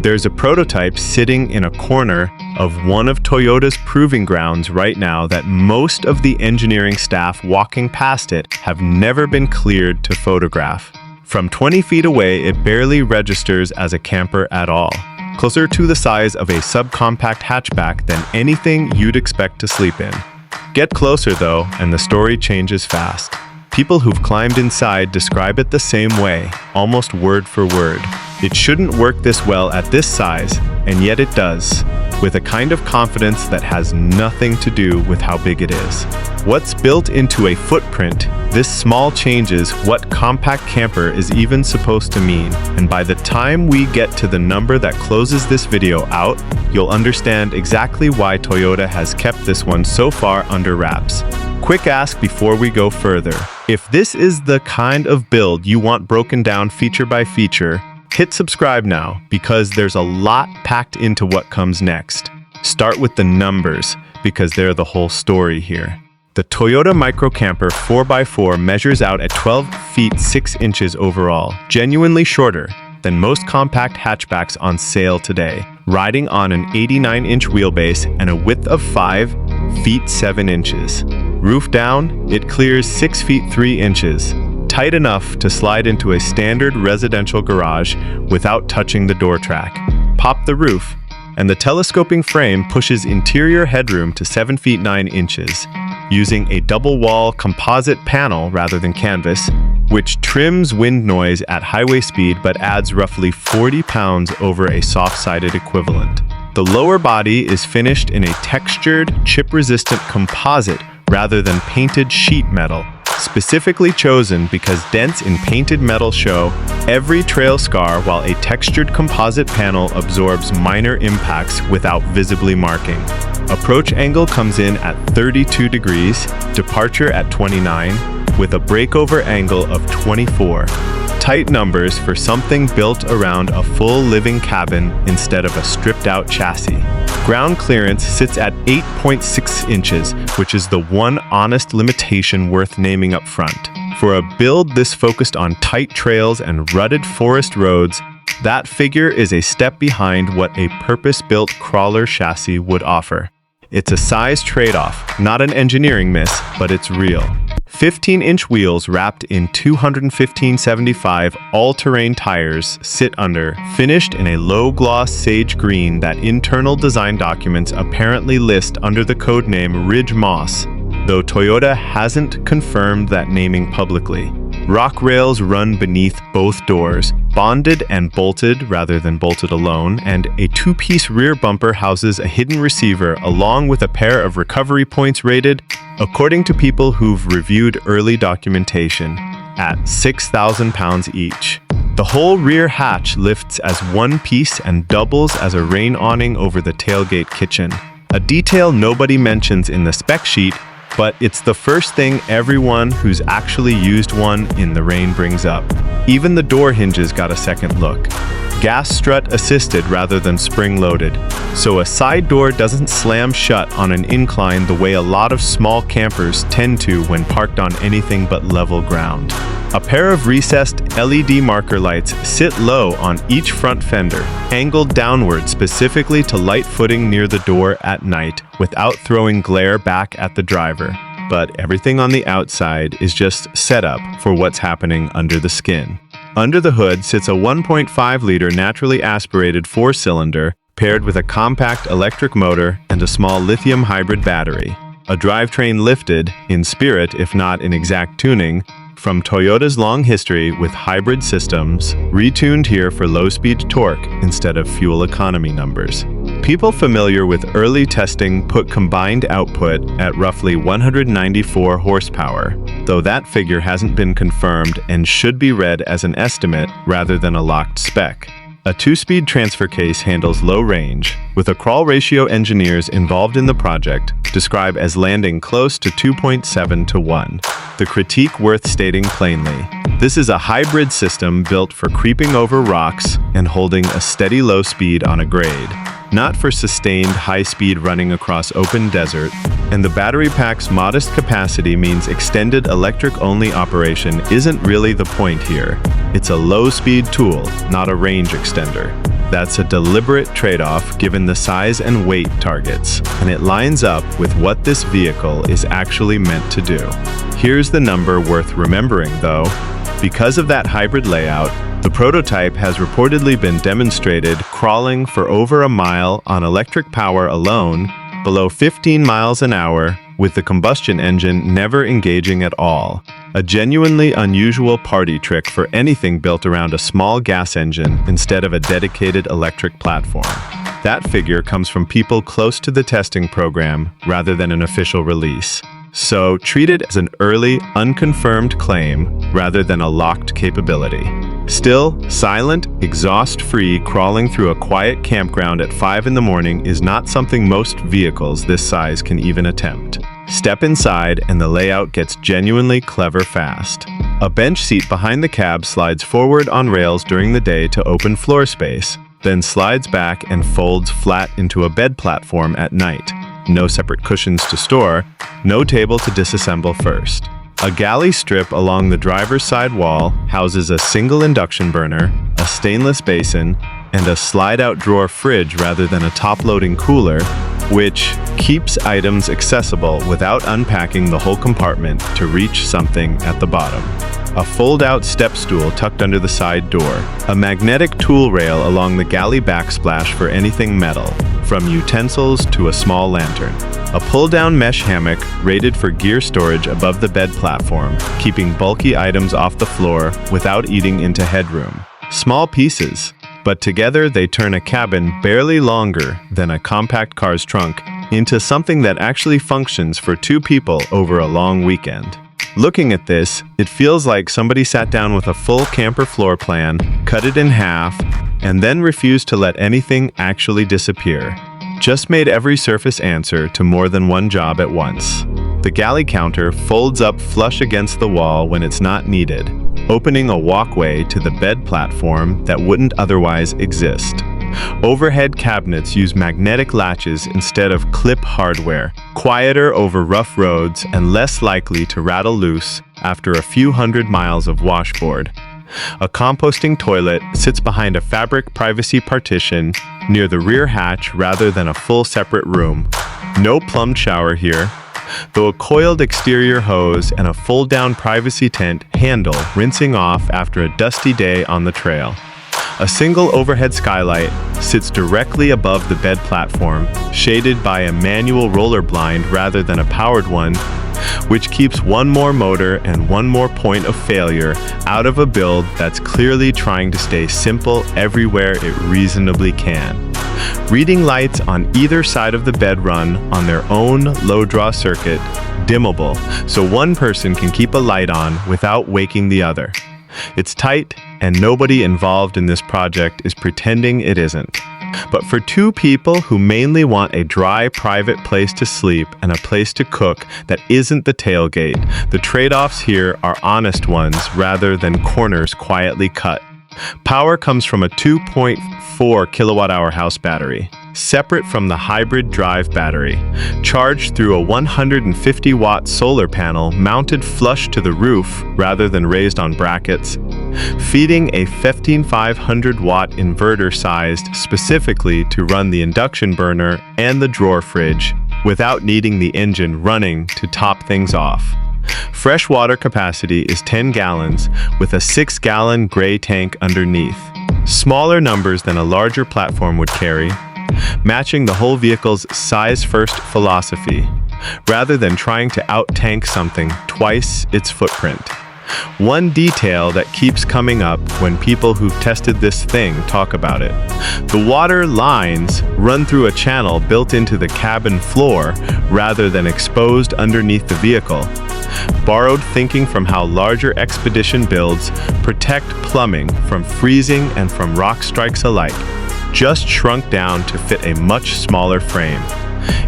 There's a prototype sitting in a corner of one of Toyota's proving grounds right now that most of the engineering staff walking past it have never been cleared to photograph. From 20 feet away, it barely registers as a camper at all, closer to the size of a subcompact hatchback than anything you'd expect to sleep in. Get closer though, and the story changes fast. People who've climbed inside describe it the same way, almost word for word. It shouldn't work this well at this size, and yet it does, with a kind of confidence that has nothing to do with how big it is. What's built into a footprint, this small changes what compact camper is even supposed to mean, and by the time we get to the number that closes this video out, you'll understand exactly why Toyota has kept this one so far under wraps. Quick ask before we go further. If this is the kind of build you want broken down feature by feature, hit subscribe now, because there's a lot packed into what comes next. Start with the numbers, because they're the whole story here. The Toyota Micro Camper 4x4 measures out at 12 feet 6 inches overall, genuinely shorter than most compact hatchbacks on sale today, riding on an 89-inch wheelbase and a width of 5 feet 7 inches. Roof down, it clears 6 feet 3 inches, tight enough to slide into a standard residential garage without touching the door track. Pop the roof, and the telescoping frame pushes interior headroom to 7 feet 9 inches, using a double-wall composite panel rather than canvas, which trims wind noise at highway speed but adds roughly 40 pounds over a soft-sided equivalent. The lower body is finished in a textured, chip-resistant composite rather than painted sheet metal, specifically chosen because dents in painted metal show every trail scar, while a textured composite panel absorbs minor impacts without visibly marking. Approach angle comes in at 32 degrees, departure at 29, with a breakover angle of 24. Tight numbers for something built around a full living cabin instead of a stripped-out chassis. Ground clearance sits at 8.6 inches, which is the one honest limitation worth naming up front. For a build this focused on tight trails and rutted forest roads, that figure is a step behind what a purpose-built crawler chassis would offer. It's a size trade-off, not an engineering miss, but it's real. 15-inch wheels wrapped in 215/75 all-terrain tires sit under, finished in a low-gloss sage green that internal design documents apparently list under the codename Ridge Moss, though Toyota hasn't confirmed that naming publicly. Rock rails run beneath both doors, bonded and bolted rather than bolted alone, and a two-piece rear bumper houses a hidden receiver along with a pair of recovery points rated, according to people who've reviewed early documentation, at 6,000 pounds each. The whole rear hatch lifts as one piece and doubles as a rain awning over the tailgate kitchen, a detail nobody mentions in the spec sheet, but it's the first thing everyone who's actually used one in the rain brings up. Even the door hinges got a second look. Gas strut assisted rather than spring-loaded, so a side door doesn't slam shut on an incline the way a lot of small campers tend to when parked on anything but level ground. A pair of recessed LED marker lights sit low on each front fender, angled downward specifically to light footing near the door at night without throwing glare back at the driver. But everything on the outside is just set up for what's happening under the skin. Under the hood sits a 1.5-liter naturally aspirated 4-cylinder paired with a compact electric motor and a small lithium hybrid battery. A drivetrain lifted, in spirit if not in exact tuning, from Toyota's long history with hybrid systems, retuned here for low-speed torque instead of fuel economy numbers. People familiar with early testing put combined output at roughly 194 horsepower, though that figure hasn't been confirmed and should be read as an estimate rather than a locked spec. A 2-speed transfer case handles low range, with a crawl ratio engineers involved in the project describe as landing close to 2.7 to 1. The critique worth stating plainly. This is a hybrid system built for creeping over rocks and holding a steady low speed on a grade, not for sustained high-speed running across open desert, and the battery pack's modest capacity means extended electric-only operation isn't really the point here. It's a low-speed tool, not a range extender. That's a deliberate trade-off given the size and weight targets, and it lines up with what this vehicle is actually meant to do. Here's the number worth remembering, though. Because of that hybrid layout, the prototype has reportedly been demonstrated crawling for over a mile on electric power alone, below 15 miles an hour, with the combustion engine never engaging at all. A genuinely unusual party trick for anything built around a small gas engine instead of a dedicated electric platform. That figure comes from people close to the testing program rather than an official release. So treat it as an early, unconfirmed claim rather than a locked capability. Still, silent, exhaust-free crawling through a quiet campground at 5 in the morning is not something most vehicles this size can even attempt. Step inside and the layout gets genuinely clever fast. A bench seat behind the cab slides forward on rails during the day to open floor space, then slides back and folds flat into a bed platform at night. No separate cushions to store, no table to disassemble first. A galley strip along the driver's side wall houses a single induction burner, a stainless basin, and a slide-out drawer fridge rather than a top-loading cooler, which keeps items accessible without unpacking the whole compartment to reach something at the bottom. A fold-out step stool tucked under the side door, a magnetic tool rail along the galley backsplash for anything metal, from utensils to a small lantern. A pull-down mesh hammock rated for gear storage above the bed platform, keeping bulky items off the floor without eating into headroom. Small pieces, but together they turn a cabin barely longer than a compact car's trunk into something that actually functions for 2 people over a long weekend. Looking at this, it feels like somebody sat down with a full camper floor plan, cut it in half, and then refused to let anything actually disappear. Just made every surface answer to more than one job at once. The galley counter folds up flush against the wall when it's not needed, opening a walkway to the bed platform that wouldn't otherwise exist. Overhead cabinets use magnetic latches instead of clip hardware, quieter over rough roads and less likely to rattle loose after a few hundred miles of washboard. A composting toilet sits behind a fabric privacy partition near the rear hatch rather than a full separate room. No plumbed shower here, though a coiled exterior hose and a fold-down privacy tent handle rinsing off after a dusty day on the trail. A single overhead skylight sits directly above the bed platform, shaded by a manual roller blind rather than a powered one, which keeps one more motor and one more point of failure out of a build that's clearly trying to stay simple everywhere it reasonably can. Reading lights on either side of the bed run on their own low-draw circuit, dimmable, so one person can keep a light on without waking the other. It's tight, and nobody involved in this project is pretending it isn't. But for 2 people who mainly want a dry, private place to sleep and a place to cook that isn't the tailgate, the trade-offs here are honest ones rather than corners quietly cut. Power comes from a 2.4 kilowatt-hour house battery, separate from the hybrid drive battery, charged through a 150-watt solar panel mounted flush to the roof rather than raised on brackets, feeding a 15500-watt inverter sized specifically to run the induction burner and the drawer fridge without needing the engine running to top things off. Fresh water capacity is 10 gallons with a 6-gallon gray tank underneath. Smaller numbers than a larger platform would carry, matching the whole vehicle's size-first philosophy, rather than trying to out-tank something twice its footprint. One detail that keeps coming up when people who've tested this thing talk about it. The water lines run through a channel built into the cabin floor rather than exposed underneath the vehicle. Borrowed thinking from how larger expedition builds protect plumbing from freezing and from rock strikes alike, just shrunk down to fit a much smaller frame.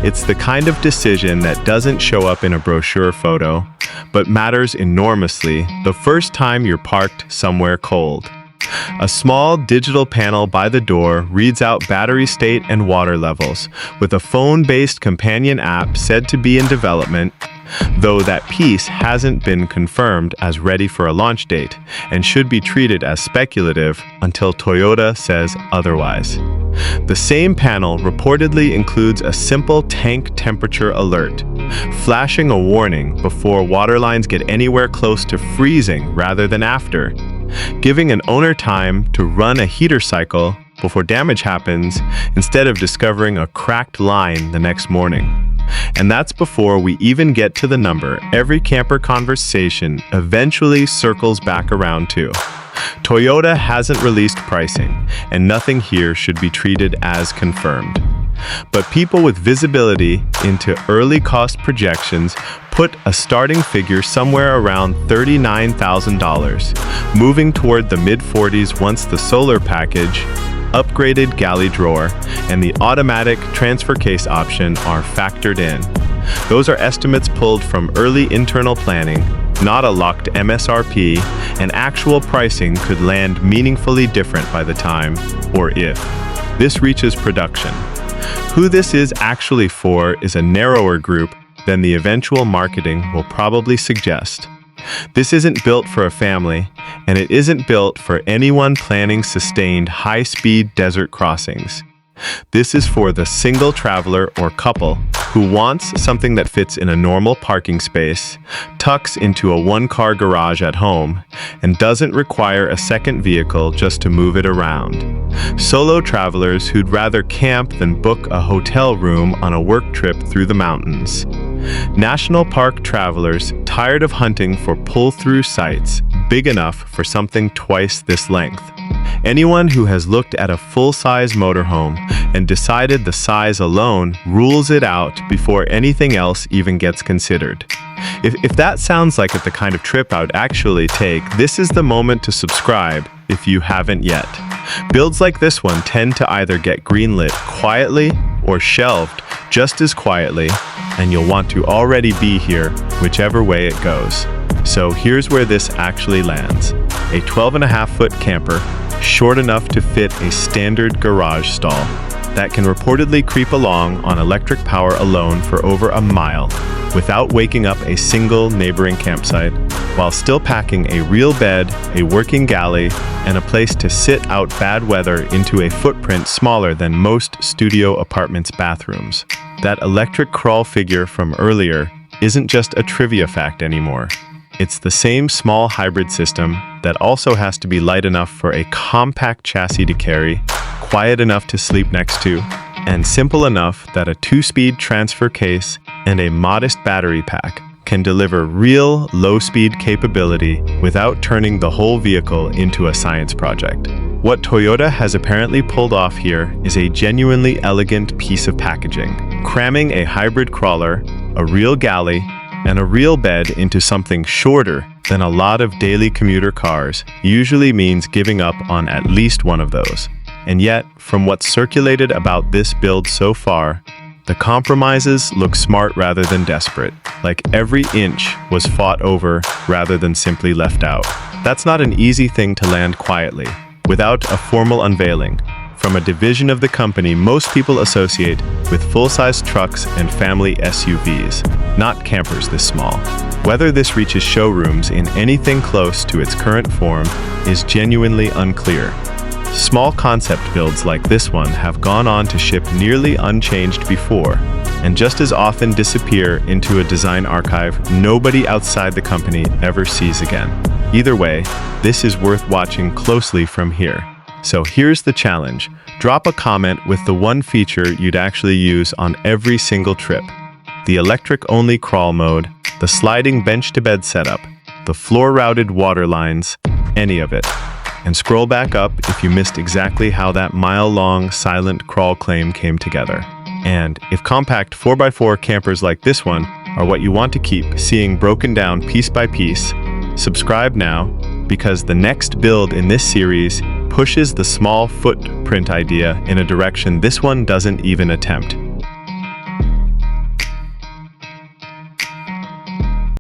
It's the kind of decision that doesn't show up in a brochure photo, but matters enormously the first time you're parked somewhere cold. A small digital panel by the door reads out battery state and water levels, with a phone-based companion app said to be in development, though that piece hasn't been confirmed as ready for a launch date and should be treated as speculative until Toyota says otherwise. The same panel reportedly includes a simple tank temperature alert, flashing a warning before water lines get anywhere close to freezing rather than after, giving an owner time to run a heater cycle before damage happens instead of discovering a cracked line the next morning. And that's before we even get to the number every camper conversation eventually circles back around to. Toyota hasn't released pricing, and nothing here should be treated as confirmed. But people with visibility into early cost projections put a starting figure somewhere around $39,000, moving toward the mid-40s once the solar package, upgraded galley drawer, and the automatic transfer case option are factored in. Those are estimates pulled from early internal planning, not a locked MSRP, and actual pricing could land meaningfully different by the time, or if, this reaches production. Who this is actually for is a narrower group than the eventual marketing will probably suggest. This isn't built for a family, and it isn't built for anyone planning sustained high-speed desert crossings. This is for the single traveler or couple who wants something that fits in a normal parking space, tucks into a one-car garage at home, and doesn't require a second vehicle just to move it around. Solo travelers who'd rather camp than book a hotel room on a work trip through the mountains. National park travelers tired of hunting for pull-through sites big enough for something twice this length. Anyone who has looked at a full-size motorhome and decided the size alone rules it out before anything else even gets considered. If that sounds like the kind of trip I would actually take, this is the moment to subscribe if you haven't yet. Builds like this one tend to either get greenlit quietly or shelved just as quietly, and you'll want to already be here whichever way it goes. So here's where this actually lands. A 12.5-foot camper, short enough to fit a standard garage stall, that can reportedly creep along on electric power alone for over a mile without waking up a single neighboring campsite, while still packing a real bed, a working galley, and a place to sit out bad weather into a footprint smaller than most studio apartments' bathrooms. That electric crawl figure from earlier isn't just a trivia fact anymore. It's the same small hybrid system that also has to be light enough for a compact chassis to carry, quiet enough to sleep next to, and simple enough that a 2-speed transfer case and a modest battery pack can deliver real low-speed capability without turning the whole vehicle into a science project. What Toyota has apparently pulled off here is a genuinely elegant piece of packaging, cramming a hybrid crawler, a real galley, and a real bed into something shorter than a lot of daily commuter cars usually means giving up on at least one of those. And yet, from what's circulated about this build so far, the compromises look smart rather than desperate, like every inch was fought over rather than simply left out. That's not an easy thing to land quietly, without a formal unveiling, from a division of the company most people associate with full-size trucks and family SUVs, not campers this small. Whether this reaches showrooms in anything close to its current form is genuinely unclear. Small concept builds like this one have gone on to ship nearly unchanged before, and just as often disappear into a design archive nobody outside the company ever sees again. Either way, this is worth watching closely from here. So here's the challenge. Drop a comment with the one feature you'd actually use on every single trip. The electric-only crawl mode, the sliding bench-to-bed setup, the floor-routed water lines, any of it. And scroll back up if you missed exactly how that mile-long silent crawl claim came together. And if compact 4x4 campers like this one are what you want to keep seeing broken down piece by piece, subscribe now, because the next build in this series pushes the small footprint idea in a direction this one doesn't even attempt.